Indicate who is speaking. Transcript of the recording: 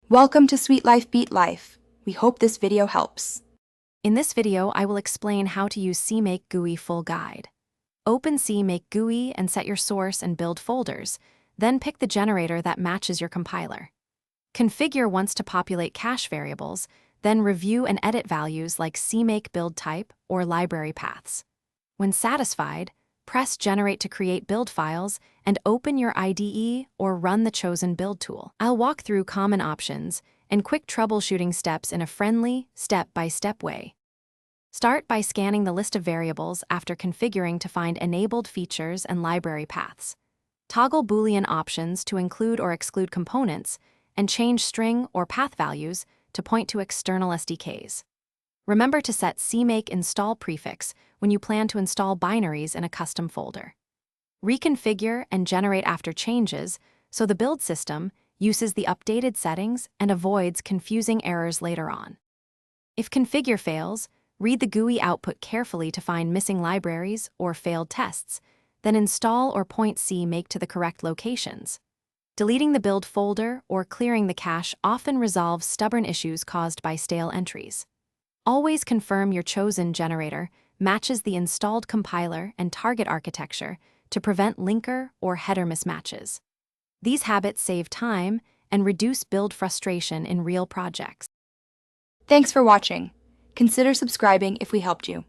Speaker 1: Welcome to Sweet Life Beat Life. We hope this video helps.
Speaker 2: In this video, I will explain how to use CMake GUI full guide. Open CMake GUI and set your source and build folders, then pick the generator that matches your compiler. Configure once to populate cache variables, then review and edit values like CMake build type or library paths. When satisfied, press Generate to create build files and open your IDE or run the chosen build tool. I'll walk through common options and quick troubleshooting steps in a friendly, step-by-step way. Start by scanning the list of variables after configuring to find enabled features and library paths. Toggle Boolean options to include or exclude components, and change string or path values to point to external SDKs. Remember to set CMake install prefix when you plan to install binaries in a custom folder. Reconfigure and generate after changes so the build system uses the updated settings and avoids confusing errors later on. If configure fails, read the GUI output carefully to find missing libraries or failed tests, then install or point CMake to the correct locations. Deleting the build folder or clearing the cache often resolves stubborn issues caused by stale entries. Always confirm your chosen generator matches the installed compiler and target architecture to prevent linker or header mismatches. These habits save time and reduce build frustration in real projects.
Speaker 1: Thanks for watching. Consider subscribing if we helped you.